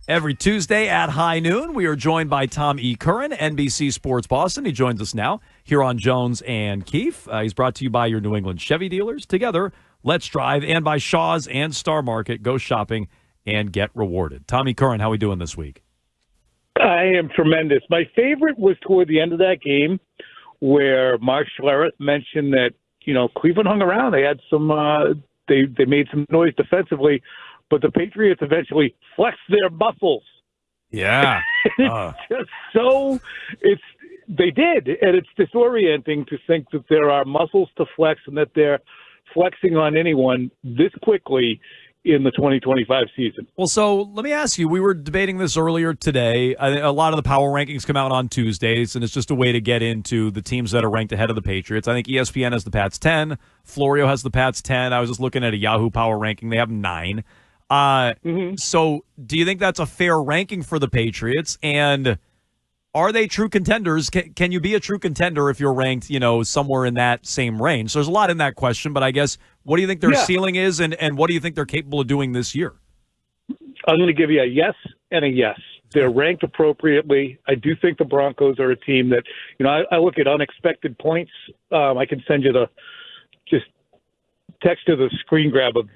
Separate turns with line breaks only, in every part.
Every Tuesday at high noon, we are joined by Tom E. Curran, NBC Sports Boston. He joins us now here on Jones and Keefe. He's brought to you by your New England Chevy dealers. Together, let's drive, and by Shaw's and Star Market. Go shopping and get rewarded. Tommy Curran, how are we doing this week?
I am tremendous. My favorite was toward the end of that game where Mark Schlereth mentioned that, Cleveland hung around. They had some, they made some noise defensively, but the Patriots eventually flexed their muscles.
Yeah.
They did, and it's disorienting to think that there are muscles to flex and that they're flexing on anyone this quickly in the 2025 season.
Well, so let me ask you, we were debating this earlier today. A lot of the power rankings come out on Tuesdays, and it's just a way to get into the teams that are ranked ahead of the Patriots. I think ESPN has the Pats 10. Florio has the Pats 10. I was just looking at a Yahoo power ranking. They have 9. So do you think that's a fair ranking for the Patriots? And are they true contenders? Can you be a true contender if you're ranked, somewhere in that same range? So there's a lot in that question, but I guess what do you think their ceiling is, and what do you think they're capable of doing this year?
I'm going to give you a yes and a yes. They're ranked appropriately. I do think the Broncos are a team that, I look at unexpected points. I can send you just text to the screen grab of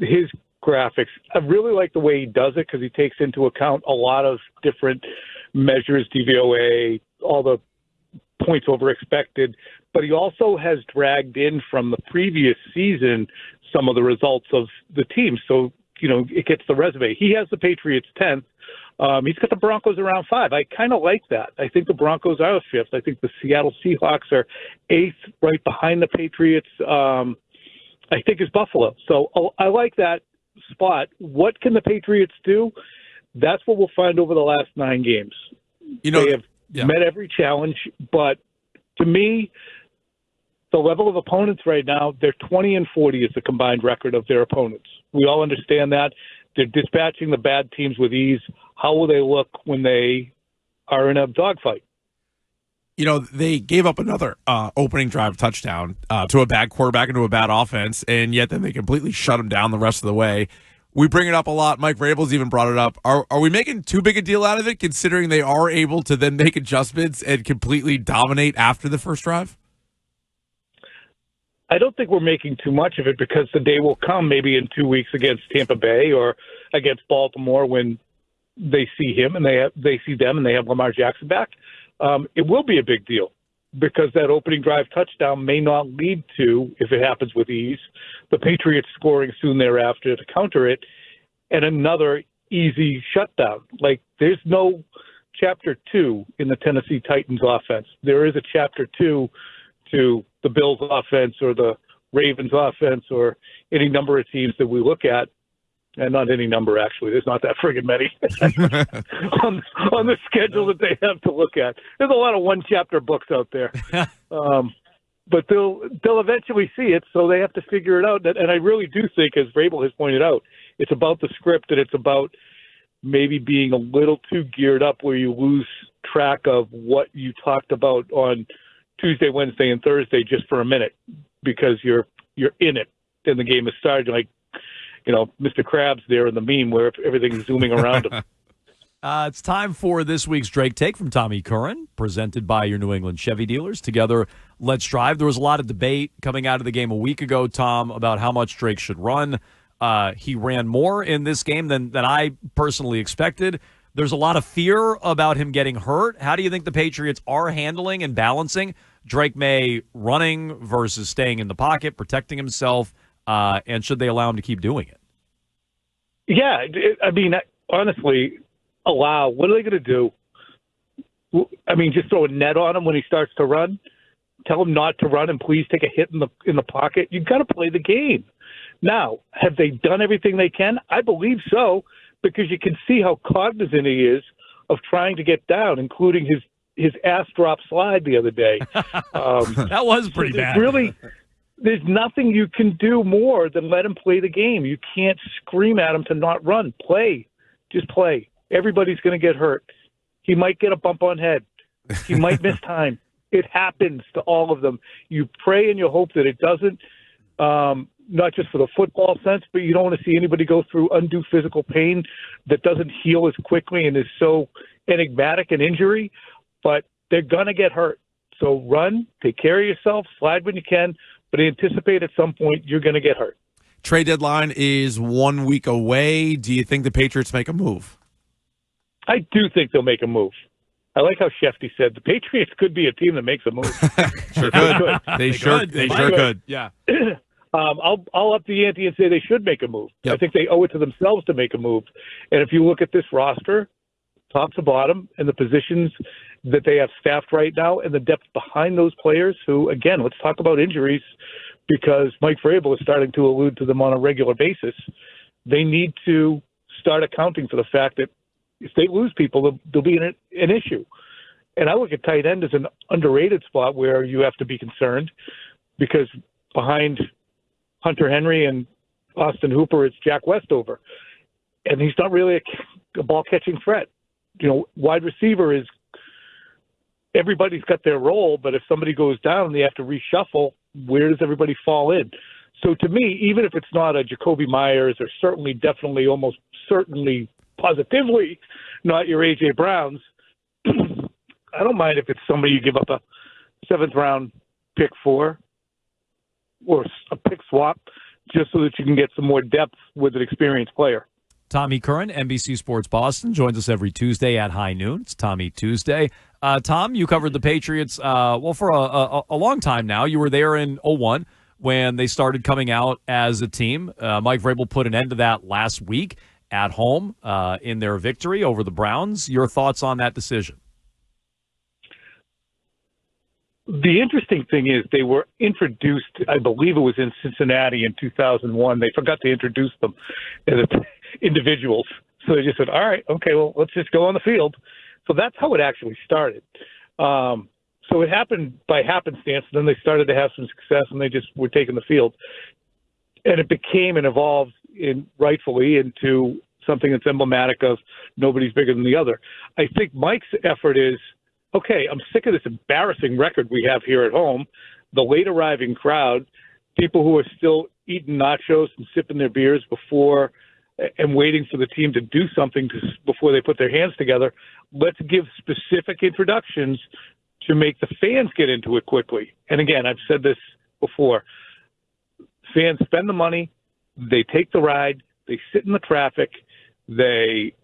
his graphics. I really like the way he does it because he takes into account a lot of different measures, DVOA, all the points over expected, but he also has dragged in from the previous season some of the results of the team. So, it gets the resume. He has the Patriots 10th. He's got the Broncos around 5. I kind of like that. I think the Broncos are 5th. I think the Seattle Seahawks are 8th, right behind the Patriots. I think is Buffalo. So I like that spot. What can the Patriots do? That's what we'll find over the last 9 games. They have met every challenge, but to me, the level of opponents right now, they're 20-40 is the combined record of their opponents. We all understand that. They're dispatching the bad teams with ease. How will they look when they are in a dogfight?
They gave up another opening drive touchdown to a bad quarterback and to a bad offense, and yet then they completely shut them down the rest of the way. We bring it up a lot. Mike Vrabel's even brought it up. Are we making too big a deal out of it, considering they are able to then make adjustments and completely dominate after the first drive?
I don't think we're making too much of it because the day will come maybe in 2 weeks against Tampa Bay or against Baltimore when they see him and they see them and they have Lamar Jackson back. It will be a big deal because that opening drive touchdown may not lead to, if it happens with ease, the Patriots scoring soon thereafter to counter it and another easy shutdown. Like, there's no chapter 2 in the Tennessee Titans offense. There is a chapter 2 to the Bills offense or the Ravens offense or any number of teams that we look at. And not any number, actually. There's not that friggin' many on the schedule that they have to look at. There's a lot of one-chapter books out there. But they'll eventually see it, so they have to figure it out. And I really do think, as Vrabel has pointed out, it's about the script and it's about maybe being a little too geared up where you lose track of what you talked about on Tuesday, Wednesday, and Thursday just for a minute because you're in it and the game has started. Like, Mr. Krabs there in the meme where everything's zooming around him.
It's time for this week's Drake Take from Tommy Curran, presented by your New England Chevy dealers. Together, let's drive. There was a lot of debate coming out of the game a week ago, Tom, about how much Drake should run. He ran more in this game than I personally expected. There's a lot of fear about him getting hurt. How do you think the Patriots are handling and balancing Drake Maye running versus staying in the pocket, protecting himself, and should they allow him to keep doing it?
Yeah, honestly, allow. What are they going to do? Just throw a net on him when he starts to run? Tell him not to run and please take a hit in the pocket? You've got to play the game. Now, have they done everything they can? I believe so, because you can see how cognizant he is of trying to get down, including his ass drop slide the other day.
That was pretty bad.
There's nothing you can do more than let him play the game. You can't scream at him to not run. Play. Just play. Everybody's going to get hurt. He might get a bump on head. He might miss time. It happens to all of them. You pray and you hope that it doesn't. not just for the football sense, but you don't want to see anybody go through undue physical pain that doesn't heal as quickly and is so enigmatic an injury. But they're going to get hurt. So run, take care of yourself, slide when you can, but anticipate at some point you're going to get hurt.
Trade deadline is 1 week away. Do you think the Patriots make a move?
I do think they'll make a move. I like how Shefty said the Patriots could be a team that makes a move.
Sure could. They sure could.
Yeah.
I'll up the ante and say they should make a move.
Yep.
I think they owe it to themselves to make a move. And if you look at this roster, top to bottom, and the positions that they have staffed right now and the depth behind those players who, again, let's talk about injuries because Mike Vrabel is starting to allude to them on a regular basis. They need to start accounting for the fact that if they lose people, there'll be an issue. And I look at tight end as an underrated spot where you have to be concerned because behind Hunter Henry and Austin Hooper, it's Jack Westover. And he's not really a ball-catching threat. You know, wide receiver is everybody's got their role, but if somebody goes down and they have to reshuffle, where does everybody fall in? So to me, even if it's not a Jacoby Myers or certainly, definitely, almost certainly, positively not your A.J. Browns, I don't mind if it's somebody you give up a 7th-round pick for or a pick swap just so that you can get some more depth with an experienced player.
Tommy Curran, NBC Sports Boston, joins us every Tuesday at high noon. It's Tommy Tuesday. Tom, you covered the Patriots for a long time now. You were there in 2001 when they started coming out as a team. Mike Vrabel put an end to that last week at home in their victory over the Browns. Your thoughts on that decision?
The interesting thing is they were introduced, I believe it was in Cincinnati in 2001. They forgot to introduce them as individuals. So they just said, all right, okay, well, let's just go on the field. So that's how it actually started. So it happened by happenstance, and then they started to have some success, and they just were taking the field. And it became and evolved rightfully into something that's emblematic of nobody's bigger than the other. I think Mike's effort is, okay, I'm sick of this embarrassing record we have here at home, the late arriving crowd, people who are still eating nachos and sipping their beers before and waiting for the team to do something before they put their hands together. Let's give specific introductions to make the fans get into it quickly. And again, I've said this before. Fans spend the money, they take the ride, they sit in the traffic, they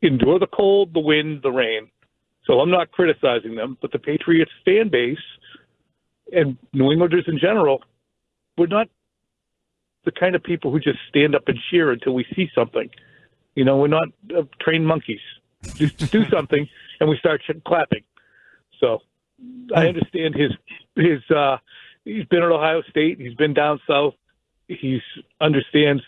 endure the cold, the wind, the rain. So I'm not criticizing them, but the Patriots fan base and New Englanders in general, we're not the kind of people who just stand up and cheer until we see something. You know, we're not trained monkeys. Just do something, and we start clapping. So I understand he's been at Ohio State. He's been down south. He understands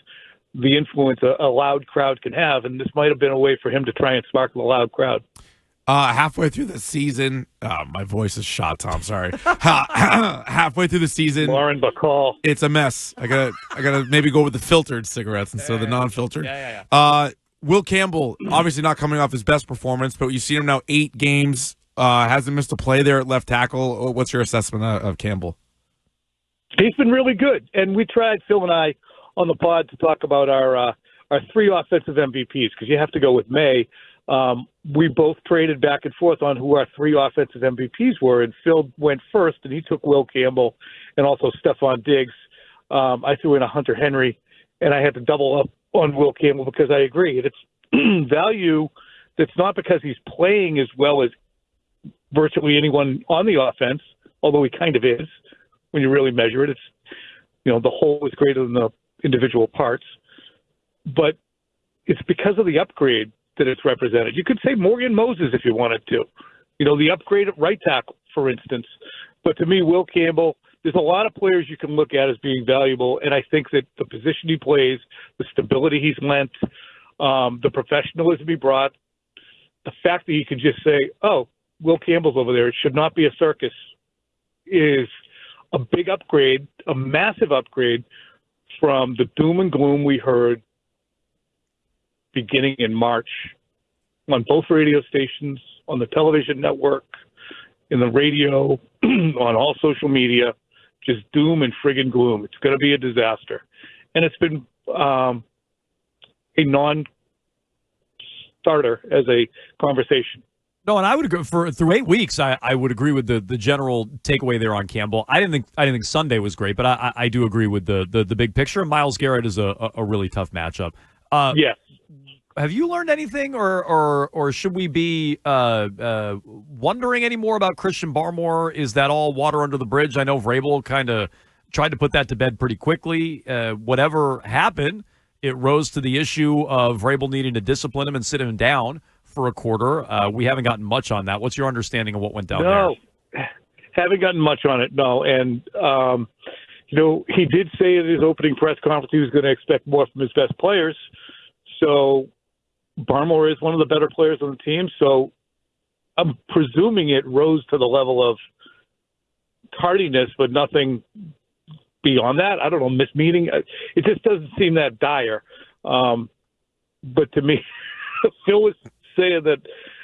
the influence a loud crowd can have, and this might have been a way for him to try and spark the loud crowd.
Halfway through the season, my voice is shot, Tom. Sorry. Halfway through the season,
Lauren Bacall.
It's a mess. I gotta maybe go with the filtered cigarettes instead of the non-filtered. Will Campbell, obviously not coming off his best performance, but you've seen him now 8 games. Hasn't missed a play there at left tackle. What's your assessment of Campbell?
He's been really good, and we tried, Phil and I, on the pod to talk about our 3 offensive MVPs because you have to go with May. We both traded back and forth on who our 3 offensive MVPs were, and Phil went first, and he took Will Campbell and also Stephon Diggs. I threw in a Hunter Henry, and I had to double up on Will Campbell because I agree. It's value that's not because he's playing as well as virtually anyone on the offense, although he kind of is when you really measure it. It's, you know, the whole is greater than the individual parts. But it's because of the upgrade that it's represented. You could say Morgan Moses if you wanted to. You know, the upgrade at right tackle, for instance. But to me, Will Campbell, there's a lot of players you can look at as being valuable, and I think that the position he plays, the stability he's lent, the professionalism he brought, the fact that you can just say, oh, Will Campbell's over there, it should not be a circus, is a big upgrade, a massive upgrade from the doom and gloom we heard beginning in March on both radio stations, on the television network, in the radio, on all social media, just doom and friggin' gloom. It's going to be a disaster. and it's been a non-starter as a conversation.
No, and I would agree through 8 weeks. I would agree with the general takeaway there on Campbell. I didn't think Sunday was great, but I do agree with the big picture. Miles Garrett is a really tough matchup.
Yes.
Have you learned anything, or should we be wondering any more about Christian Barmore? Is that all water under the bridge? I know Vrabel kind of tried to put that to bed pretty quickly. Whatever happened, it rose to the issue of Vrabel needing to discipline him and sit him down for a quarter. We haven't gotten much on that. What's your understanding of what went down there?
No, haven't gotten much on it, no. And, he did say in his opening press conference he was going to expect more from his best players. So Barmore is one of the better players on the team. So I'm presuming it rose to the level of tardiness, but nothing beyond that. I don't know, mismeaning. It just doesn't seem that dire. But to me, Phil was saying that,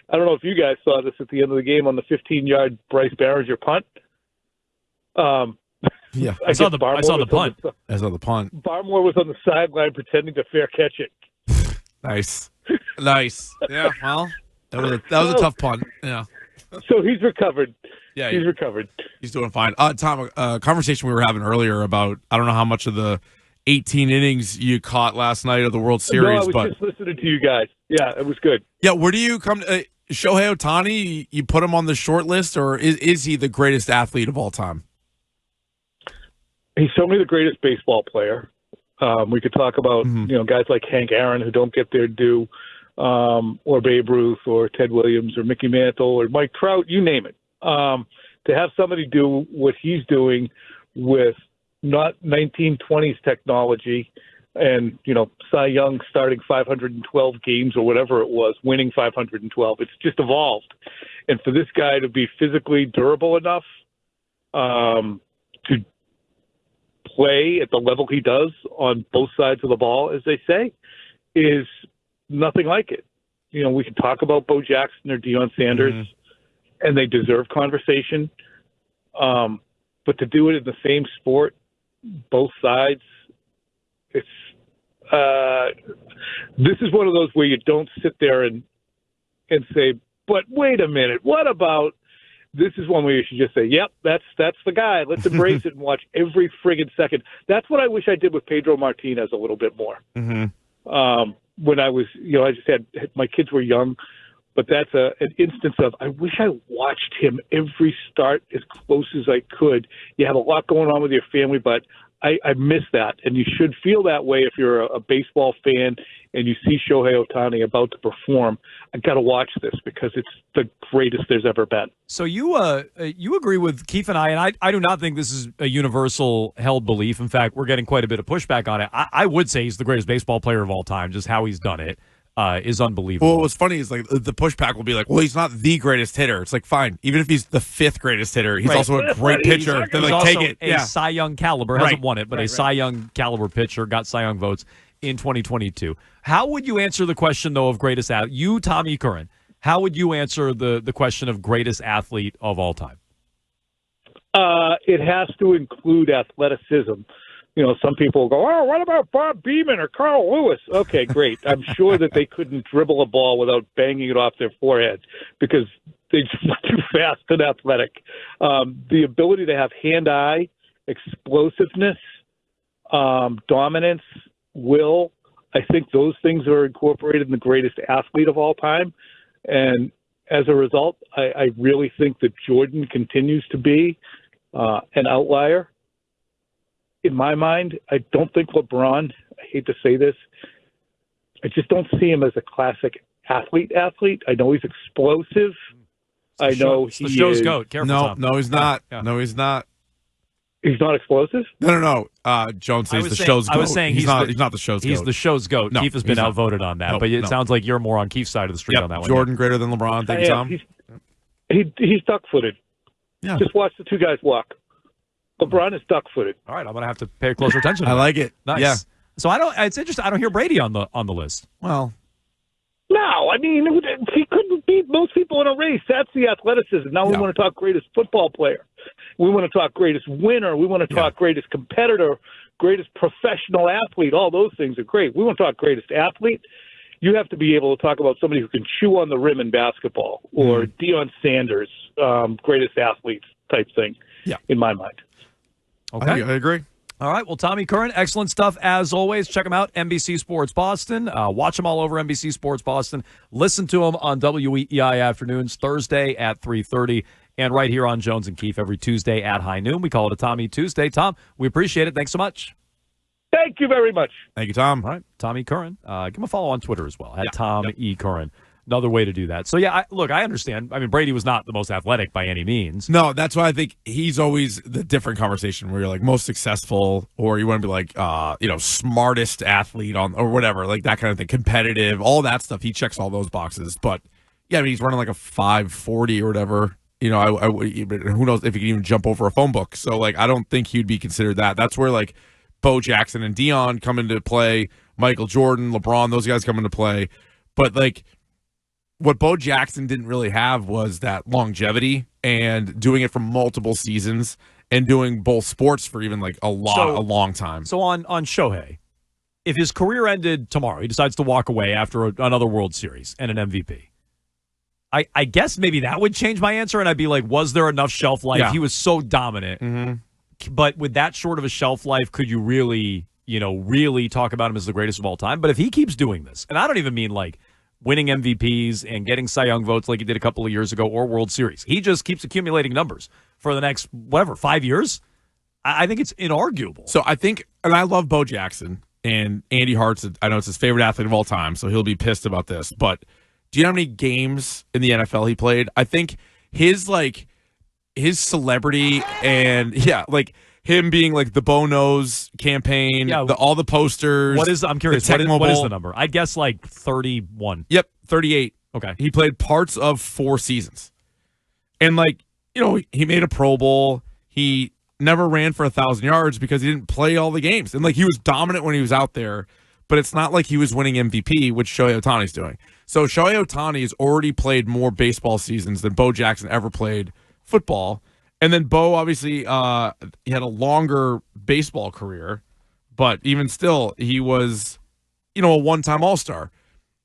I don't know if you guys saw this at the end of the game on the 15-yard Bryce Barringer punt.
Yeah,
I saw the punt.
I saw the punt.
Barmore was on the sideline pretending to fair catch it.
Nice. Yeah, well, that was a tough punt. Yeah.
So he's recovered.
Yeah,
he's recovered.
He's doing fine. Tom, a conversation we were having earlier about, I don't know how much of the 18 innings you caught last night of the World Series.
No, I was just listening to you guys. Yeah, it was good.
Yeah, where do you come to Shohei Ohtani? You put him on the short list, or is he the greatest athlete of all time?
He's certainly the greatest baseball player. We could talk about guys like Hank Aaron who don't get their due, or Babe Ruth, or Ted Williams, or Mickey Mantle, or Mike Trout. You name it. To have somebody do what he's doing with not 1920s technology, and Cy Young starting 512 games or whatever it was, winning 512. It's just evolved, and for this guy to be physically durable enough to play at the level he does on both sides of the ball, as they say, is nothing like it. We could talk about Bo Jackson or Deion Sanders, and they deserve conversation. But to do it in the same sport, both sides, this is one of those where you don't sit there and say, but wait a minute, what about? This is one where you should just say, yep, that's the guy. Let's embrace it and watch every friggin' second. That's what I wish I did with Pedro Martinez a little bit more. When I was, I just had, my kids were young, but that's an instance of, I wish I watched him every start as close as I could. You have a lot going on with your family, but I miss that. And you should feel that way if you're a baseball fan and you see Shohei Ohtani about to perform. I got to watch this because it's the greatest there's ever been.
So you agree with Keefe and I do not think this is a universal held belief. In fact, we're getting quite a bit of pushback on it. I would say he's the greatest baseball player of all time. Just how he's done it is unbelievable.
Well, what's funny is like the pushback will be like, well, he's not the greatest hitter. It's like, fine, even if he's the 5th greatest hitter, he's also a great pitcher. Then like take it.
A Cy Young caliber, hasn't won it, but Cy Young caliber pitcher, got Cy Young votes in 2022. How would you answer the question, though, of greatest athlete? You, Tommy Curran, how would you answer the question of greatest athlete of all time?
It has to include athleticism. Some people go, oh, what about Bob Beeman or Carl Lewis? Okay, great. I'm sure that they couldn't dribble a ball without banging it off their forehead because they just were too fast and athletic. The ability to have hand-eye, explosiveness, dominance, will, I think those things are incorporated in the greatest athlete of all time. And as a result, I really think that Jordan continues to be an outlier. In my mind, I don't think LeBron, I hate to say this, I just don't see him as a classic athlete. I know he's explosive. I know
the show's goat. Careful,
no, he's not. Yeah. No, he's not.
He's not explosive?
No. Jones says the show's goat.
I was saying he's not
the show's goat.
He's the show's goat.
No,
Keefe has been outvoted on that, but it sounds like you're more on Keefe's side of the street on that one.
Jordan greater than LeBron. Thank you, Tom.
He's duck-footed.
Yeah.
Just watch the two guys walk. LeBron is duck-footed.
All right, I'm going to have to pay closer attention to
I like it.
Nice.
Yeah.
So it's interesting. I don't hear Brady on the list.
Well,
no, I mean, he couldn't beat most people in a race. That's the athleticism. Now we want to talk greatest football player. We want to talk greatest winner. We want to talk greatest competitor. greatest professional athlete, all those things are great. We won't talk greatest athlete. You have to be able to talk about somebody who can chew on the rim in basketball, or Deion Sanders, greatest athletes type thing, in my mind.
Okay.
I agree.
All right. Well, Tommy Curran, excellent stuff as always. Check him out, NBC Sports Boston. Watch him all over NBC Sports Boston. Listen to him on WEEI afternoons, Thursday at 3:30, and right here on Jones and Keefe every Tuesday at high noon. We call it a Tommy Tuesday. Tom, we appreciate it. Thanks so much.
Thank you very much.
Thank you, Tom.
All right. Tommy Curran. Give him a follow on Twitter as well, at Tom E. Curran. Another way to do that. So, yeah, I understand. I mean, Brady was not the most athletic by any means.
No, that's why I think he's always the different conversation where you're like most successful, or you want to be like, smartest athlete on, or whatever, like that kind of thing, competitive, all that stuff. He checks all those boxes. But, yeah, I mean, he's running like a 5.40 or whatever. You know, who knows if he can even jump over a phone book. So, like, I don't think he'd be considered that. That's where, like, Bo Jackson and Deion come into play, Michael Jordan, LeBron, those guys come into play. But, like, what Bo Jackson didn't really have was that longevity and doing it for multiple seasons and doing both sports for even like a long time.
So on Shohei, if his career ended tomorrow, he decides to walk away after another World Series and an MVP. I guess maybe that would change my answer, and I'd be like, was there enough shelf life?
Yeah.
He was so dominant.
Mm-hmm.
But with that short of a shelf life, could you really talk about him as the greatest of all time? But if he keeps doing this, and I don't even mean like winning MVPs and getting Cy Young votes like he did a couple of years ago, or World Series. He just keeps accumulating numbers for the next, 5 years. I think it's inarguable.
So I think, and I love Bo Jackson, and Andy Hart's, I know it's his favorite athlete of all time, so he'll be pissed about this. But do you know how many games in the NFL he played? I think his celebrity and, him being like the Bo Knows campaign, all the posters.
I'm curious, what is the number? I'd guess like 31.
Yep, 38.
Okay.
He played parts of 4 seasons. And he made a Pro Bowl. He never ran for 1,000 yards because he didn't play all the games. And he was dominant when he was out there, but it's not like he was winning MVP, which Shohei Ohtani's doing. So Shohei Ohtani has already played more baseball seasons than Bo Jackson ever played football. And then Bo, obviously, he had a longer baseball career, but even still, he was, a one-time All-Star,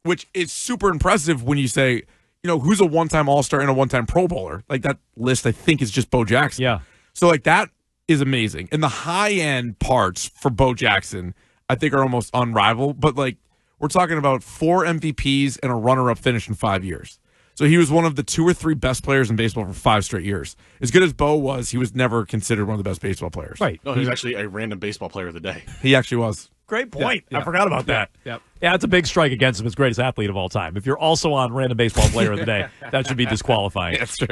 which is super impressive when you say, who's a one-time All-Star and a one-time Pro Bowler? Like, that list, I think, is just Bo Jackson.
Yeah.
So, that is amazing. And the high-end parts for Bo Jackson, I think, are almost unrivaled. But, we're talking about 4 MVPs and a runner-up finish in 5 years. So he was one of the 2 or 3 best players in baseball for 5 straight years. As good as Bo was, he was never considered one of the best baseball players.
Right.
No, he was actually a random baseball player of the day.
He actually was.
Great point.
Yeah.
I forgot about that.
Yep.
Yeah, it's a big strike against him as greatest athlete of all time. If you're also on random baseball player of the day, that should be disqualifying.
That's true.